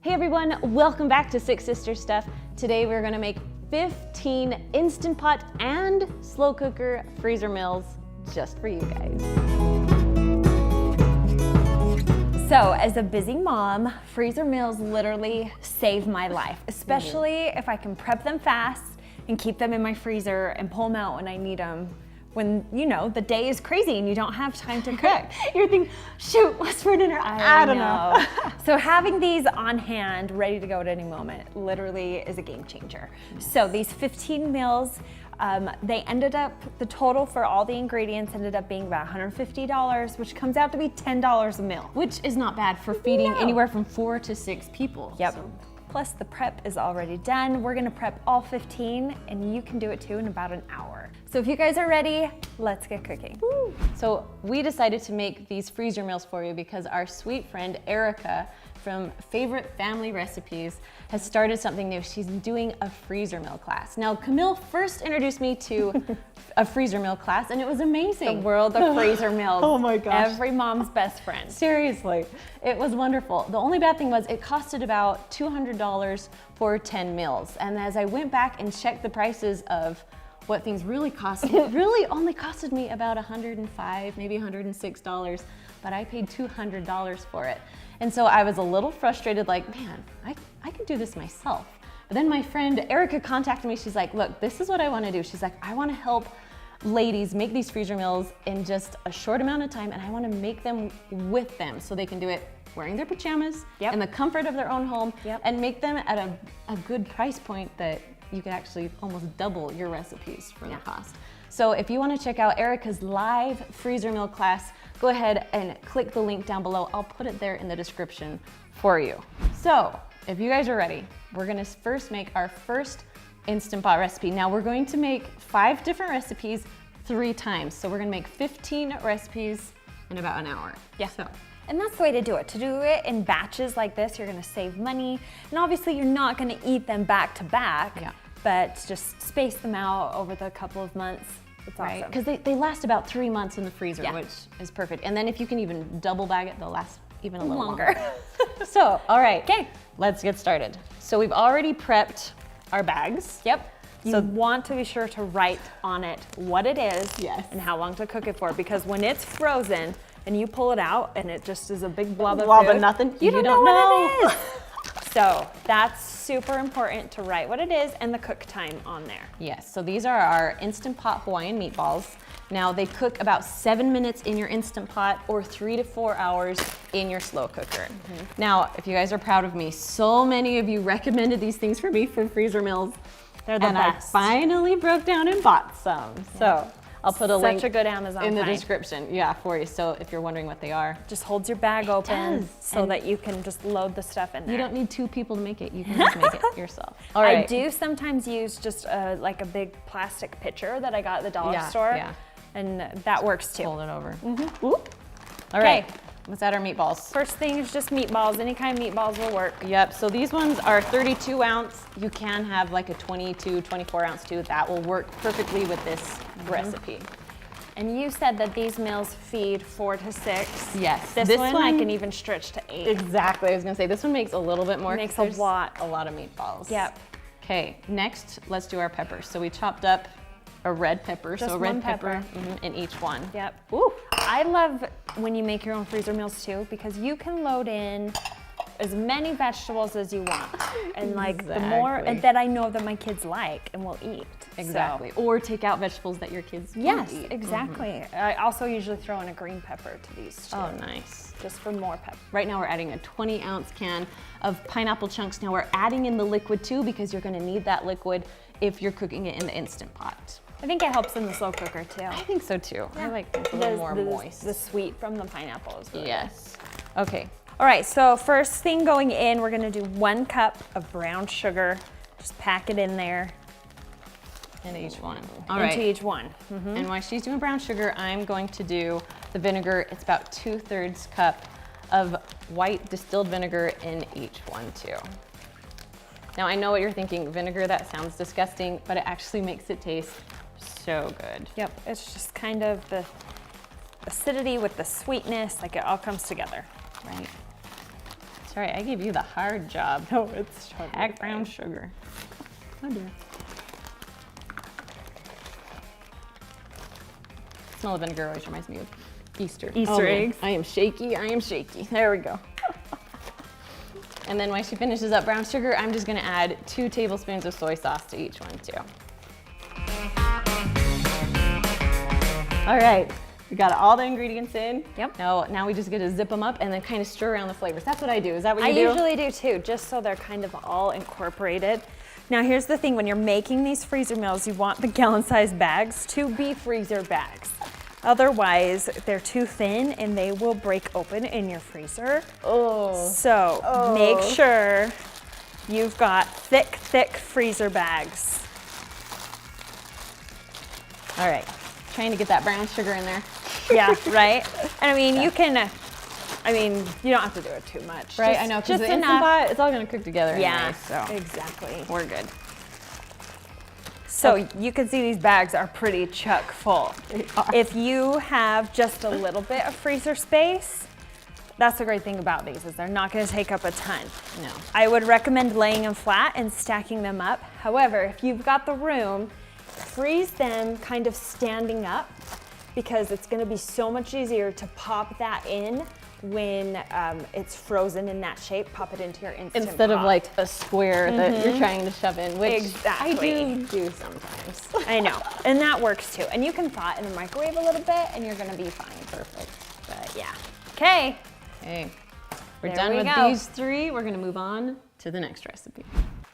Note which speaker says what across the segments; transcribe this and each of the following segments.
Speaker 1: Hey everyone, welcome back to Six Sisters Stuff. Today we're gonna make 15 Instant Pot and slow cooker freezer meals just for you guys.
Speaker 2: So as a busy mom, freezer meals literally save my life, especially if I can prep them fast and keep them in my freezer and pull them out when I need them. When, you know, the day is crazy and you don't have time to cook.
Speaker 1: You're thinking, shoot, what's for dinner? I don't know.
Speaker 2: So having these on hand, ready to go at any moment, literally is a game changer. So these 15 meals, they ended up, the total for all the ingredients ended up being about $150, which comes out to be $10 a meal.
Speaker 1: Which is not bad for feeding anywhere from 4 to 6 people.
Speaker 2: Yep.
Speaker 1: So.
Speaker 2: Plus the prep is already done. We're gonna prep all 15 and you can do it too in about an hour. So if you guys are ready, let's get cooking.
Speaker 1: Woo. So we decided to make these freezer meals for you because our sweet friend Erica from Favorite Family Recipes has started something new. She's doing a freezer meal class. Now Camille first introduced me to a freezer meal class and it was amazing.
Speaker 2: The world of freezer meals.
Speaker 1: Oh my gosh.
Speaker 2: Every mom's best friend.
Speaker 1: Seriously, it was wonderful. The only bad thing was it costed about $200 for 10 meals. And as I went back and checked the prices of what things really cost, it really only costed me about $105, maybe $106, but I paid $200 for it. And so I was a little frustrated, like, man, I can do this myself. But then my friend Erica contacted me. She's like, look, this is what I want to do. She's like, I want to help ladies make these freezer meals in just a short amount of time, and I want to make them with them so they can do it wearing their pajamas in the comfort of their own home and make them at a good price point that you could actually almost double your recipes for the cost. So if you want to check out Erica's live freezer meal class, go ahead and click the link down below. I'll put it there in the description for you. So if you guys are ready, we're gonna first make our first Instant Pot recipe. Now we're going to make 5 different recipes 3 times. So we're gonna make 15 recipes in about an hour.
Speaker 2: Yeah.
Speaker 1: So.
Speaker 2: And that's the way to do it. To do it in batches like this, you're gonna save money. And obviously you're not gonna eat them back to back, but just space them out over the couple of months. It's awesome.
Speaker 1: Because they last about 3 months in the freezer, which is perfect. And then if you can even double bag it, they'll last even a little longer. So, all right, let's get started. So we've already prepped our bags.
Speaker 2: Yep. You want to be sure to write on it what it is and how long to cook it for, because when it's frozen and you pull it out and it just is a big blob of food,
Speaker 1: nothing,
Speaker 2: you don't know what it is. So that's super important to write what it is and the cook time on there.
Speaker 1: Yes, so these are our Instant Pot Hawaiian meatballs. Now they cook about 7 minutes in your Instant Pot or 3 to 4 hours in your slow cooker. Now, if you guys are proud of me, so many of you recommended these things for me for freezer meals.
Speaker 2: They're the best.
Speaker 1: I finally broke down and bought some. So I'll put a link
Speaker 2: Such a good Amazon
Speaker 1: in the
Speaker 2: find.
Speaker 1: description for you. So if you're wondering what they are.
Speaker 2: Just holds your bag open
Speaker 1: does.
Speaker 2: so that you can just load the stuff in there.
Speaker 1: You don't need 2 people to make it. You can just make it yourself. All right.
Speaker 2: I do sometimes use just like a big plastic pitcher that I got at the dollar store. And that works too.
Speaker 1: Fold it over. All right. Let's add our meatballs.
Speaker 2: First thing is just meatballs. Any kind of meatballs will work.
Speaker 1: Yep, so these ones are 32 ounce. You can have like a 22, 24 ounce too. That will work perfectly with this recipe.
Speaker 2: And you said that these meals feed 4 to 6.
Speaker 1: Yes.
Speaker 2: This one I can even stretch to 8.
Speaker 1: Exactly, I was gonna say this one makes a little bit more.
Speaker 2: Makes a lot.
Speaker 1: A lot of meatballs.
Speaker 2: Yep.
Speaker 1: Okay, next let's do our peppers. So we chopped up a red pepper,
Speaker 2: Just
Speaker 1: so a red
Speaker 2: one pepper.
Speaker 1: in each one.
Speaker 2: Yep. Ooh. I love when you make your own freezer meals too, because you can load in as many vegetables as you want. And like the more that I know that my kids like and will eat.
Speaker 1: Exactly. So. Or take out vegetables that your kids
Speaker 2: Yes,
Speaker 1: eat.
Speaker 2: exactly. I also usually throw in a green pepper to these too.
Speaker 1: Oh, nice.
Speaker 2: Just for more pepper.
Speaker 1: Right now we're adding a 20 ounce can of pineapple chunks. Now we're adding in the liquid too, because you're gonna need that liquid if you're cooking it in the Instant Pot.
Speaker 2: I think it helps in the slow cooker too.
Speaker 1: I think so too. I like it a little more moist.
Speaker 2: The sweet from the pineapple is really good.
Speaker 1: Okay.
Speaker 2: All right, so first thing going in, we're gonna do 1 cup of brown sugar. Just pack it in there.
Speaker 1: Into each one.
Speaker 2: Into each one.
Speaker 1: And while she's doing brown sugar, I'm going to do the vinegar. It's about 2/3 cup of white distilled vinegar in each one too. Now I know what you're thinking, vinegar, that sounds disgusting, but it actually makes it taste so good.
Speaker 2: Yep, it's just kind of the acidity with the sweetness, like it all comes together.
Speaker 1: Right. Sorry, I gave you the hard job.
Speaker 2: No, it's
Speaker 1: Pack brown sugar. Oh dear. Smell of vinegar always reminds me of Easter.
Speaker 2: Easter
Speaker 1: man.
Speaker 2: eggs.
Speaker 1: I am shaky, I am shaky. There we go. And then when she finishes up brown sugar, I'm just gonna add 2 tablespoons of soy sauce to each one too. All right, we got all the ingredients in.
Speaker 2: Yep.
Speaker 1: Now we just get to zip them up and then kind of stir around the flavors. That's what I do. Is that what you
Speaker 2: I
Speaker 1: do?
Speaker 2: usually do too, just so they're kind of all incorporated. Now here's the thing, when you're making these freezer meals, you want the gallon-sized bags to be freezer bags. Otherwise, they're too thin and they will break open in your freezer.
Speaker 1: Oh.
Speaker 2: So make sure you've got thick freezer bags.
Speaker 1: All right, trying to get that brown sugar in there.
Speaker 2: Yeah, right? And I mean, you can, you don't have to do it too much.
Speaker 1: Right,
Speaker 2: Just-
Speaker 1: I know, because
Speaker 2: just
Speaker 1: the Instant
Speaker 2: enough.
Speaker 1: Pot, it's all gonna cook together
Speaker 2: Yeah,
Speaker 1: anyway, so
Speaker 2: exactly.
Speaker 1: we're good.
Speaker 2: So you can see these bags are pretty chock full. If you have just a little bit of freezer space, that's the great thing about these, is they're not gonna take up a ton.
Speaker 1: No.
Speaker 2: I would recommend laying them flat and stacking them up. However, if you've got the room, freeze them kind of standing up, because it's gonna be so much easier to pop that in when it's frozen in that shape. Pop it into your Instant
Speaker 1: Instead of
Speaker 2: Pot.
Speaker 1: like a square that you're trying to shove in, which
Speaker 2: Exactly.
Speaker 1: I do sometimes.
Speaker 2: I know, and that works too. And you can thaw it in the microwave a little bit and you're gonna be fine.
Speaker 1: Perfect.
Speaker 2: But yeah. Okay.
Speaker 1: Okay, we're
Speaker 2: There
Speaker 1: done
Speaker 2: we
Speaker 1: with
Speaker 2: go.
Speaker 1: these 3. We're gonna move on to the next recipe.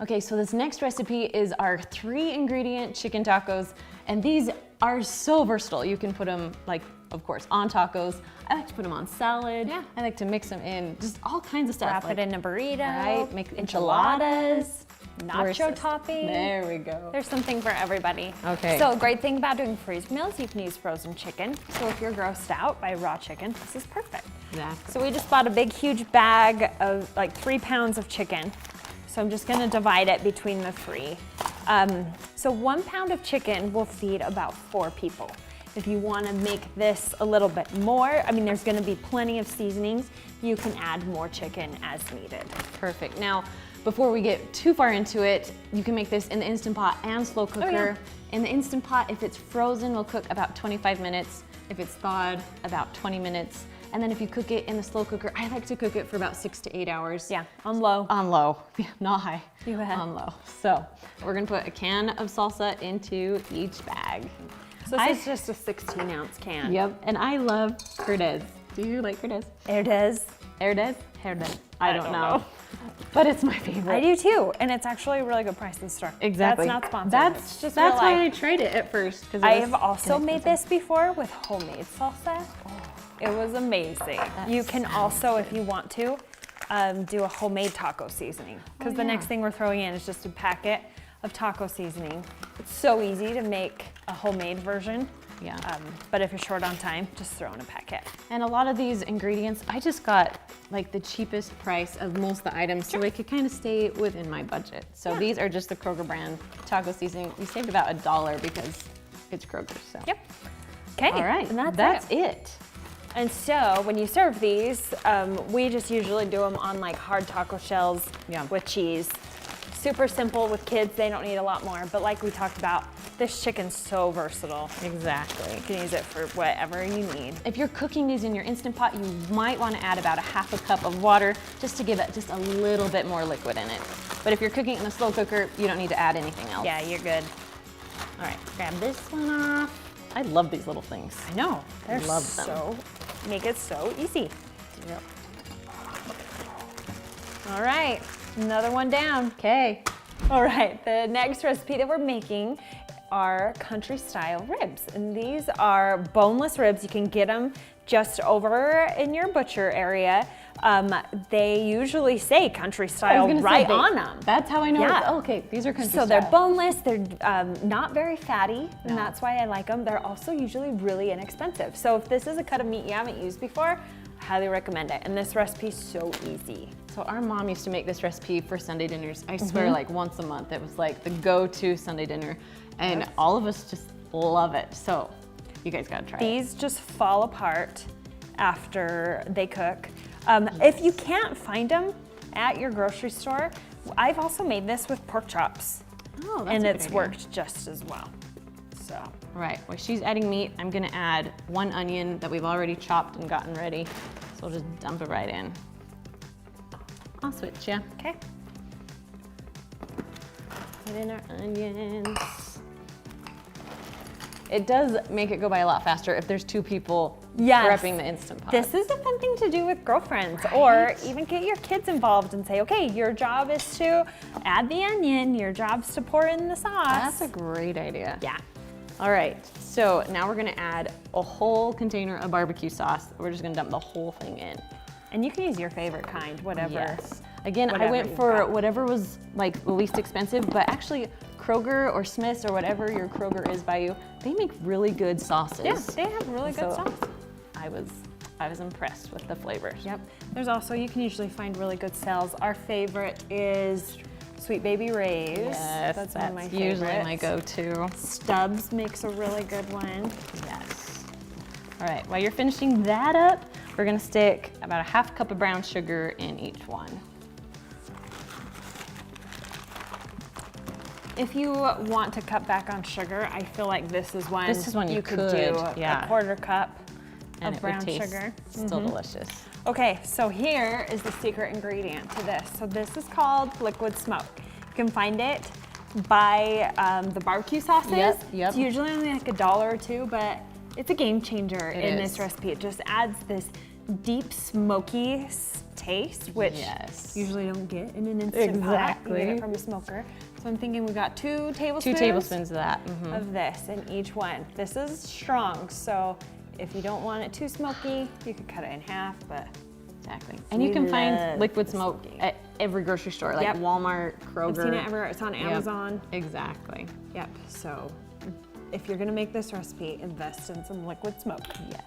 Speaker 1: Okay, so this next recipe is our 3-ingredient chicken tacos, and these are so versatile. You can put them, like, of course, on tacos. I like to put them on salad.
Speaker 2: Yeah.
Speaker 1: I like to mix them in, just all kinds of stuff.
Speaker 2: Wrap
Speaker 1: like,
Speaker 2: it in a burrito.
Speaker 1: Right, make
Speaker 2: enchiladas,
Speaker 1: Where's
Speaker 2: nacho
Speaker 1: this?
Speaker 2: topping.
Speaker 1: There we go.
Speaker 2: There's something for everybody.
Speaker 1: Okay.
Speaker 2: So a great thing about doing freeze meals, you can use frozen chicken. So if you're grossed out by raw chicken, this is perfect.
Speaker 1: Exactly.
Speaker 2: So we just bought a big, huge bag of like 3 pounds of chicken. So I'm just gonna divide it between the 3. So 1 pound of chicken will feed about 4 people. If you wanna make this a little bit more, I mean, there's gonna be plenty of seasonings. You can add more chicken as needed.
Speaker 1: Perfect. Now, before we get too far into it, you can make this in the Instant Pot and slow cooker. In the Instant Pot, if it's frozen, will cook about 25 minutes. If it's thawed, about 20 minutes. And then if you cook it in the slow cooker, I like to cook it for about 6 to 8 hours.
Speaker 2: Yeah, on low.
Speaker 1: On low, yeah, not high.
Speaker 2: You have.
Speaker 1: On low. So we're gonna put a can of salsa into each bag.
Speaker 2: So this is just a 16-ounce can.
Speaker 1: Yep, and I love Herdez. Do you like Herdez?
Speaker 2: Herdez.
Speaker 1: Herdez?
Speaker 2: Herdez.
Speaker 1: I don't know. But it's my favorite.
Speaker 2: I do too, and it's actually a really good price in the store.
Speaker 1: Exactly.
Speaker 2: That's not sponsored.
Speaker 1: That's
Speaker 2: just
Speaker 1: that's
Speaker 2: real
Speaker 1: why I
Speaker 2: life.
Speaker 1: tried it at first.
Speaker 2: I have also made this before with homemade salsa. It was amazing. You can also, if you want to, do a homemade taco seasoning. Because the next thing we're throwing in is just a packet of taco seasoning. It's so easy to make a homemade version.
Speaker 1: Yeah.
Speaker 2: But if you're short on time, just throw in a packet.
Speaker 1: And a lot of these ingredients, I just got like the cheapest price of most of the items, so it could kind of stay within my budget. So these are just the Kroger brand taco seasoning. We saved about $1 because it's Kroger. So.
Speaker 2: Yep. Okay.
Speaker 1: All right.
Speaker 2: And that's it.
Speaker 1: it.
Speaker 2: And so when you serve these, we just usually do them on like hard taco shells with cheese. Super simple with kids, they don't need a lot more. But like we talked about, this chicken's so versatile.
Speaker 1: Exactly.
Speaker 2: You can use it for whatever you need.
Speaker 1: If you're cooking these in your Instant Pot, you might want to add about a half a cup of water just to give it just a little bit more liquid in it. But if you're cooking in a slow cooker, you don't need to add anything else.
Speaker 2: Yeah, you're good.
Speaker 1: All right, grab this one off. I love these little things.
Speaker 2: I know. They're
Speaker 1: Love them.
Speaker 2: so, make it so easy.
Speaker 1: Yep.
Speaker 2: All right, another one down.
Speaker 1: Okay.
Speaker 2: All right, the next recipe that we're making are country style ribs. And these are boneless ribs. You can get them just over in your butcher area. They usually say country style right on them.
Speaker 1: That's how I know.
Speaker 2: Yeah.
Speaker 1: Oh, okay, these are country
Speaker 2: So
Speaker 1: style.
Speaker 2: they're boneless, they're not very fatty, and that's why I like them. They're also usually really inexpensive. So if this is a cut of meat you haven't used before, I highly recommend it. And this recipe's so easy.
Speaker 1: So our mom used to make this recipe for Sunday dinners. I swear, like once a month. It was like the go-to Sunday dinner, and all of us just love it. So you guys gotta try it.
Speaker 2: These just fall apart after they cook. If you can't find them, at your grocery store. I've also made this with pork chops,
Speaker 1: Oh, that's
Speaker 2: and
Speaker 1: a good
Speaker 2: it's
Speaker 1: idea.
Speaker 2: worked just as well. So,
Speaker 1: All right, while she's adding meat, I'm gonna add 1 onion that we've already chopped and gotten ready. So we'll just dump it right in. I'll switch, yeah.
Speaker 2: okay.
Speaker 1: Put in our onions. It does make it go by a lot faster if there's 2 people
Speaker 2: Yes.
Speaker 1: prepping the Instant Pot.
Speaker 2: This is a fun thing to do with girlfriends, or even get your kids involved and say, okay, your job is to add the onion, your job's to pour in the sauce.
Speaker 1: That's a great idea.
Speaker 2: Yeah.
Speaker 1: All right, so now we're gonna add a whole container of barbecue sauce. We're just gonna dump the whole thing in.
Speaker 2: And you can use your favorite kind, whatever.
Speaker 1: Yes. Again, I
Speaker 2: whatever
Speaker 1: went
Speaker 2: you've
Speaker 1: for
Speaker 2: got.
Speaker 1: whatever was like the least expensive, but actually Kroger or Smith's or whatever your Kroger is by you, they make really good sauces.
Speaker 2: Yeah, they have really good
Speaker 1: So,
Speaker 2: sauce.
Speaker 1: I was impressed with the flavors.
Speaker 2: Yep. There's also, you can usually find really good sales. Our favorite is Sweet Baby Ray's.
Speaker 1: Yes,
Speaker 2: that's one of my favorites.
Speaker 1: usually my go-to.
Speaker 2: Stubbs makes a really good one.
Speaker 1: Yes. All right, while you're finishing that up, we're gonna stick about a 1/2 cup of brown sugar in each one.
Speaker 2: If you want to cut back on sugar, I feel like this is one
Speaker 1: you
Speaker 2: could
Speaker 1: could,
Speaker 2: do
Speaker 1: yeah.
Speaker 2: a 1/4 cup
Speaker 1: And
Speaker 2: of
Speaker 1: it would
Speaker 2: brown
Speaker 1: taste
Speaker 2: sugar.
Speaker 1: still delicious.
Speaker 2: Okay, so here is the secret ingredient to this. So this is called liquid smoke. You can find it by the barbecue sauces.
Speaker 1: Yep.
Speaker 2: It's usually only like $1 or $2, but it's a game changer in
Speaker 1: is.
Speaker 2: this recipe. It just adds this deep smoky taste, which
Speaker 1: Yes.
Speaker 2: you usually don't get in an instant pot. You
Speaker 1: Exactly.
Speaker 2: get it from a smoker. So I'm thinking we've got 2 tablespoons.
Speaker 1: 2 tablespoons of that. Mhm.
Speaker 2: Of this in each one. This is strong, so if you don't want it too smoky, you could cut it in half, but
Speaker 1: Exactly. And you
Speaker 2: We
Speaker 1: can
Speaker 2: love
Speaker 1: find liquid
Speaker 2: the
Speaker 1: smoke
Speaker 2: smoky.
Speaker 1: at every grocery store, like
Speaker 2: Yep.
Speaker 1: Walmart, Kroger.
Speaker 2: I've seen it everywhere. It's on
Speaker 1: Yep.
Speaker 2: Amazon.
Speaker 1: Exactly.
Speaker 2: Yep. So if you're gonna make this recipe, invest in some liquid smoke.
Speaker 1: Yes.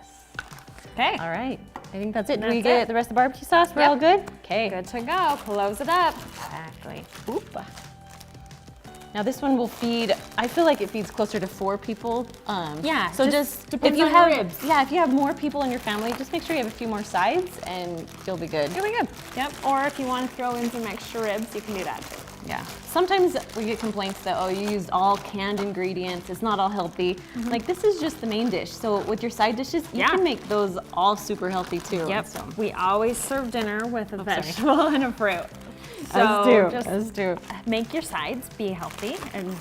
Speaker 2: Okay.
Speaker 1: All right. I think that's it. Do
Speaker 2: That's
Speaker 1: we get
Speaker 2: it.
Speaker 1: the rest of the barbecue sauce? We're
Speaker 2: Yep.
Speaker 1: all good? Okay.
Speaker 2: Good to go. Close it up.
Speaker 1: Exactly. Oop. Now this one will feed, I feel like it feeds closer to 4 people.
Speaker 2: Yeah,
Speaker 1: So
Speaker 2: just
Speaker 1: just,
Speaker 2: depends
Speaker 1: if you
Speaker 2: on your
Speaker 1: have,
Speaker 2: ribs.
Speaker 1: yeah, if you have more people in your family, just make sure you have a few more sides and you'll be good.
Speaker 2: Here we go. Yep. Or if you want to throw in some extra ribs, you can do that too.
Speaker 1: Yeah. Sometimes we get complaints that, oh, you used all canned ingredients. It's not all healthy. Like this is just the main dish. So with your side dishes, you
Speaker 2: Yeah.
Speaker 1: can make those all super healthy too.
Speaker 2: Yep.
Speaker 1: So.
Speaker 2: We always serve dinner with a
Speaker 1: sorry.
Speaker 2: vegetable and a fruit. So
Speaker 1: Us too.
Speaker 2: just
Speaker 1: Us too.
Speaker 2: make your sides be healthy and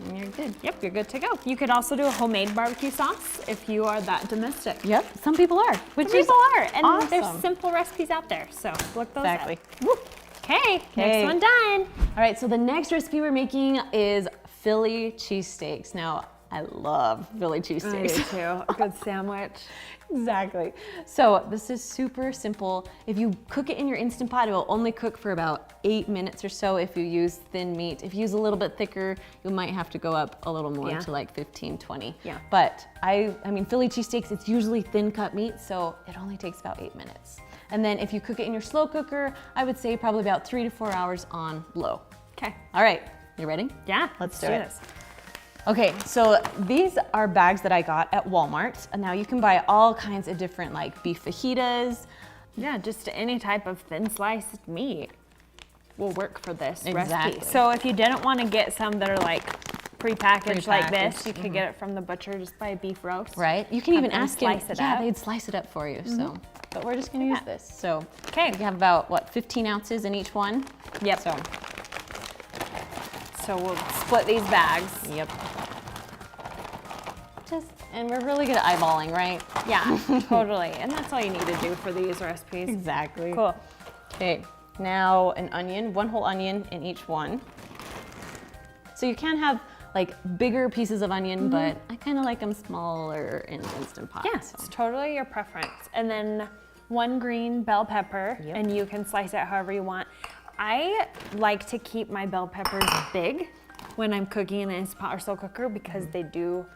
Speaker 1: And you're good.
Speaker 2: yep, you're good to go. You could also do a homemade barbecue sauce if you are that domestic.
Speaker 1: Yep. Some people are. Which
Speaker 2: Some
Speaker 1: is
Speaker 2: people are, and
Speaker 1: awesome.
Speaker 2: there's simple recipes out there. So look those
Speaker 1: Exactly.
Speaker 2: up. Woo. Okay,
Speaker 1: Okay.
Speaker 2: next one done.
Speaker 1: All right, so the next recipe we're making is Philly cheesesteaks. Now, I love Philly cheesesteaks.
Speaker 2: too. A good sandwich.
Speaker 1: Exactly. So this is super simple. If you cook it in your Instant Pot, it will only cook for about 8 minutes or so if you use thin meat. If you use a little bit thicker, you might have to go up a little more
Speaker 2: Yeah.
Speaker 1: to like 15, 20.
Speaker 2: Yeah.
Speaker 1: But I mean, Philly cheesesteaks, it's usually thin cut meat, so it only takes about 8 minutes. And then if you cook it in your slow cooker, I would say probably about 3 to 4 hours on low.
Speaker 2: Okay.
Speaker 1: All right, you ready?
Speaker 2: Yeah,
Speaker 1: Let's do
Speaker 2: do
Speaker 1: it.
Speaker 2: this.
Speaker 1: Okay, so these are bags that I got at Walmart. And now you can buy all kinds of different like beef fajitas.
Speaker 2: Yeah, just any type of thin sliced meat will work for this recipe.
Speaker 1: Exactly.
Speaker 2: So if you didn't want to get some that are like prepackaged like this,
Speaker 1: Prepackaged,
Speaker 2: you could get it from the butcher, just buy a beef roast.
Speaker 1: Right? You can
Speaker 2: Have
Speaker 1: even
Speaker 2: them
Speaker 1: ask him.
Speaker 2: slice it
Speaker 1: Yeah,
Speaker 2: up.
Speaker 1: they'd slice it up for you. So, but we're just gonna use this. So,
Speaker 2: Okay.
Speaker 1: we have about what 15 ounces in each one.
Speaker 2: Yep. So we'll split these bags.
Speaker 1: Yep. And we're really good at eyeballing, right?
Speaker 2: Yeah, totally. And that's all you need to do for these recipes.
Speaker 1: Exactly.
Speaker 2: Cool.
Speaker 1: Okay, now an onion, 1 whole onion in each one. So you can have like bigger pieces of onion, but I kind of like them smaller in Instant Pot.
Speaker 2: Yeah,
Speaker 1: so.
Speaker 2: it's totally your preference. And then 1 green bell pepper,
Speaker 1: Yep.
Speaker 2: and you can slice it however you want. I like to keep my bell peppers big when I'm cooking in an Instant Pot or slow cooker because they do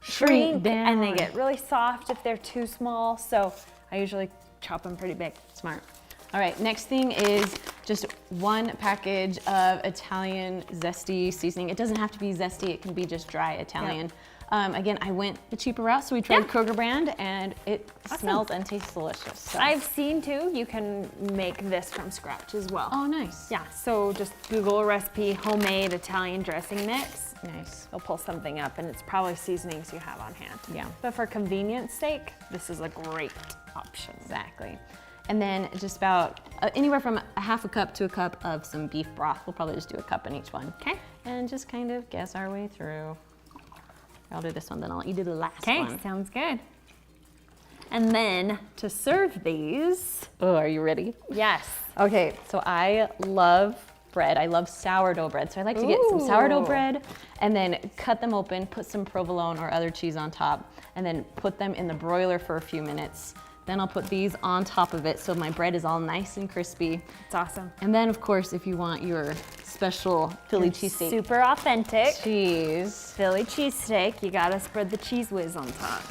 Speaker 2: shrink and they
Speaker 1: down.
Speaker 2: get really soft if they're too small. So I usually chop them pretty big.
Speaker 1: Smart. All right, next thing is just 1 package of Italian zesty seasoning. It doesn't have to be zesty, it can be just dry Italian. Again, I went the cheaper route, so we tried
Speaker 2: Yeah.
Speaker 1: Kroger brand, and it smells and tastes delicious. So.
Speaker 2: I've seen too, you can make this from scratch as well.
Speaker 1: Oh, nice.
Speaker 2: Yeah, so just Google a recipe, homemade Italian dressing mix.
Speaker 1: Nice.
Speaker 2: You'll pull something up and it's probably seasonings you have on hand.
Speaker 1: Yeah.
Speaker 2: But for convenience sake, this is a great option.
Speaker 1: Exactly. And then just about anywhere from a half a cup to a cup of some beef broth. We'll probably just do a cup in each one.
Speaker 2: Okay.
Speaker 1: And just kind of guess our way through. I'll do this one, then I'll let you do the last
Speaker 2: Okay,
Speaker 1: one.
Speaker 2: sounds good. And then to serve these,
Speaker 1: Oh, are you ready?
Speaker 2: yes.
Speaker 1: Okay, so I love bread. I love sourdough bread. So I like to get some
Speaker 2: Ooh.
Speaker 1: sourdough bread and then cut them open, put some provolone or other cheese on top, and then put them in the broiler for a few minutes. Then I'll put these on top of it so my bread is all nice and crispy.
Speaker 2: It's awesome.
Speaker 1: And then, of course, if you want your special Philly cheesesteak
Speaker 2: Super authentic.
Speaker 1: cheese.
Speaker 2: Philly cheesesteak, you gotta spread the cheese whiz on top.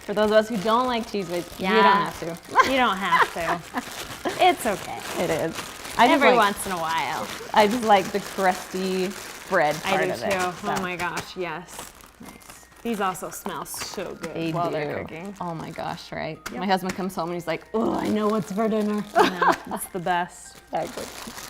Speaker 1: For those of us who don't like cheese whiz, you don't
Speaker 2: Yeah.
Speaker 1: have to.
Speaker 2: You don't have to. It's okay.
Speaker 1: It is. I just
Speaker 2: Every
Speaker 1: like,
Speaker 2: once in a while.
Speaker 1: I just like the crusty bread part
Speaker 2: I do
Speaker 1: of
Speaker 2: too.
Speaker 1: it.
Speaker 2: Oh
Speaker 1: so.
Speaker 2: my gosh, yes.
Speaker 1: Nice.
Speaker 2: These also smell so good
Speaker 1: They
Speaker 2: while
Speaker 1: do.
Speaker 2: they're cooking.
Speaker 1: Oh my gosh, right?
Speaker 2: Yep.
Speaker 1: My husband comes home and he's like, oh, I know what's for dinner.
Speaker 2: No, that's the best.
Speaker 1: Exactly.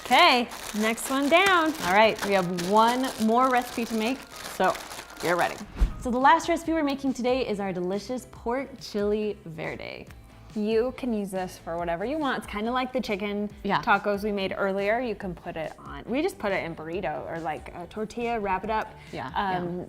Speaker 2: Okay, next one down.
Speaker 1: All right, we have one more recipe to make, so get ready. So the last recipe we're making today is our delicious pork chili verde.
Speaker 2: You can use this for whatever you want. It's kind of like the chicken
Speaker 1: Yeah.
Speaker 2: tacos we made earlier. You can put it on, we just put it in burrito or like a tortilla, wrap it up.
Speaker 1: Yeah,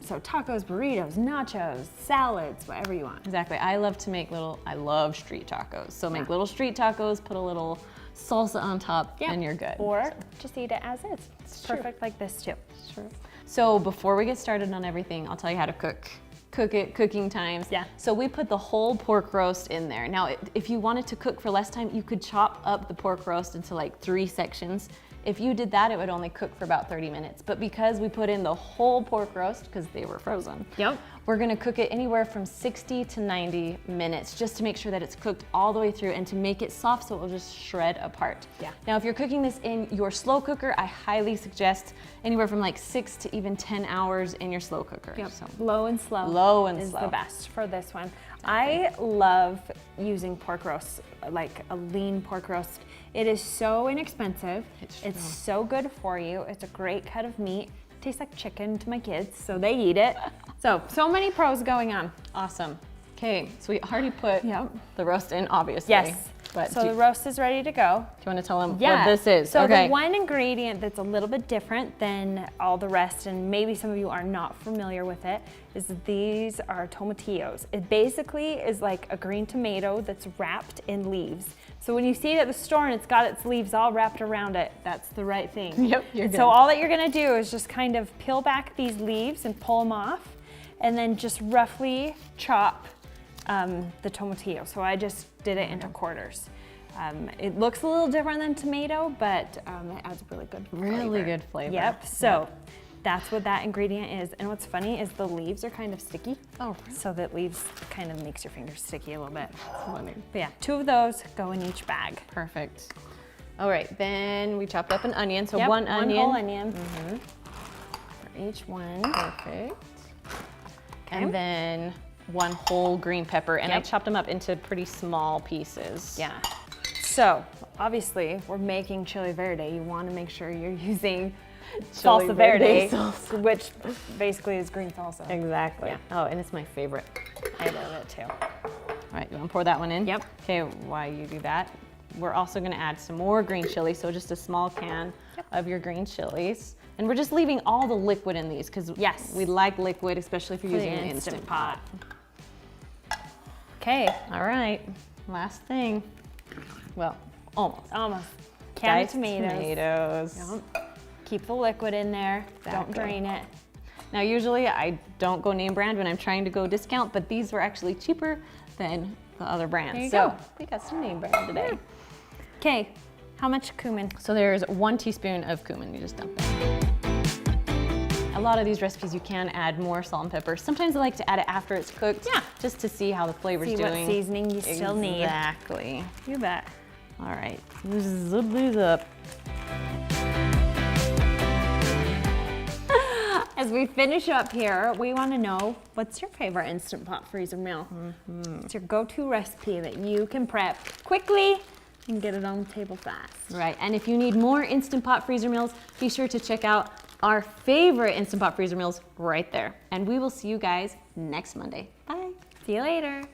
Speaker 2: So tacos, burritos, nachos, salads, whatever you want.
Speaker 1: Exactly. I love street tacos. So make little street tacos, put a little salsa on top, and you're good.
Speaker 2: Or just eat it as is. It's
Speaker 1: true.
Speaker 2: perfect like this too.
Speaker 1: Sure. So before we get started on everything, I'll tell you how to cook. Cooking times.
Speaker 2: Yeah.
Speaker 1: So we put the whole pork roast in there. Now, if you wanted to cook for less time, you could chop up the pork roast into like 3 sections. If you did that, it would only cook for about 30 minutes. But because we put in the whole pork roast, because they were frozen,
Speaker 2: Yep.
Speaker 1: we're gonna cook it anywhere from 60 to 90 minutes just to make sure that it's cooked all the way through and to make it soft so it will just shred apart.
Speaker 2: Yeah.
Speaker 1: Now, if you're cooking this in your slow cooker, I highly suggest anywhere from like 6 to even 10 hours in your slow cooker.
Speaker 2: Yep.
Speaker 1: So,
Speaker 2: Low and slow.
Speaker 1: Low and
Speaker 2: is
Speaker 1: slow.
Speaker 2: the best for this one. I love using pork roast, like a lean pork roast. It is so inexpensive. It's so good for you. It's a great cut of meat. Tastes like chicken to my kids, so they eat it. So many pros going on.
Speaker 1: awesome. Okay, so we already put
Speaker 2: Yep.
Speaker 1: the roast in, obviously.
Speaker 2: Yes.
Speaker 1: But
Speaker 2: So
Speaker 1: do
Speaker 2: the
Speaker 1: you
Speaker 2: roast is ready to go.
Speaker 1: want to tell them
Speaker 2: Yeah.
Speaker 1: what this is?
Speaker 2: So
Speaker 1: okay.
Speaker 2: the one ingredient that's a little bit different than all the rest, and maybe some of you are not familiar with it, is that these are tomatillos. It basically is like a green tomato that's wrapped in leaves. So when you see it at the store and it's got its leaves all wrapped around it, that's the right thing.
Speaker 1: Yep, you're good.
Speaker 2: So all that you're gonna do is just kind of peel back these leaves and pull them off, and then just roughly chop the tomatillo. So I just did it into quarters. It looks a little different than tomato, but it adds really good flavor.
Speaker 1: Really good flavor.
Speaker 2: Yep, so that's what that ingredient is. And what's funny is the leaves are kind of sticky.
Speaker 1: Oh,
Speaker 2: So that leaves kind of makes your fingers sticky a little bit.
Speaker 1: funny.
Speaker 2: But yeah, 2 of those go in each bag.
Speaker 1: Perfect. All right, then we chopped up an onion. So
Speaker 2: Yep,
Speaker 1: one onion.
Speaker 2: whole onion for each one.
Speaker 1: Perfect. And then 1 whole green pepper, and I
Speaker 2: Yep.
Speaker 1: chopped them up into pretty small pieces.
Speaker 2: Yeah. So obviously we're making chili verde. You want to make sure you're using
Speaker 1: Chili
Speaker 2: salsa
Speaker 1: verde
Speaker 2: verde, which basically is green salsa.
Speaker 1: Exactly.
Speaker 2: Yeah.
Speaker 1: Oh, and it's my favorite.
Speaker 2: I love it too.
Speaker 1: All right, you want to pour that one in?
Speaker 2: Yep.
Speaker 1: Okay, while you do that, we're also going to add some more green chili, so just a small can of your green chilies. And we're just leaving all the liquid in these because
Speaker 2: Yes.
Speaker 1: we like liquid, especially if you're
Speaker 2: For the
Speaker 1: using an
Speaker 2: Instant
Speaker 1: Instant
Speaker 2: Pot.
Speaker 1: Pot.
Speaker 2: Okay,
Speaker 1: All right, last thing. Well, almost.
Speaker 2: almost. Can of
Speaker 1: Diced
Speaker 2: tomatoes.
Speaker 1: tomatoes.
Speaker 2: Yep. Keep the liquid in there. Don't
Speaker 1: Exactly.
Speaker 2: drain it.
Speaker 1: Now, usually I don't go name brand when I'm trying to go discount, but these were actually cheaper than the other brands.
Speaker 2: There you
Speaker 1: so
Speaker 2: go.
Speaker 1: we got some name brand today.
Speaker 2: Okay, how much cumin?
Speaker 1: So there's 1 teaspoon of cumin. You just dump that. A lot of these recipes you can add more salt and pepper. Sometimes I like to add it after it's cooked.
Speaker 2: Yeah.
Speaker 1: Just to see how the flavor's
Speaker 2: See
Speaker 1: doing.
Speaker 2: what seasoning you still need.
Speaker 1: Exactly.
Speaker 2: You bet.
Speaker 1: All right. Zip these up.
Speaker 2: As we finish up here, we want to know, what's your favorite Instant Pot freezer meal? It's your go-to recipe that you can prep quickly and get it on the table fast.
Speaker 1: Right, and if you need more Instant Pot freezer meals, be sure to check out our favorite Instant Pot freezer meals right there. And we will see you guys next Monday. Bye.
Speaker 2: See you later.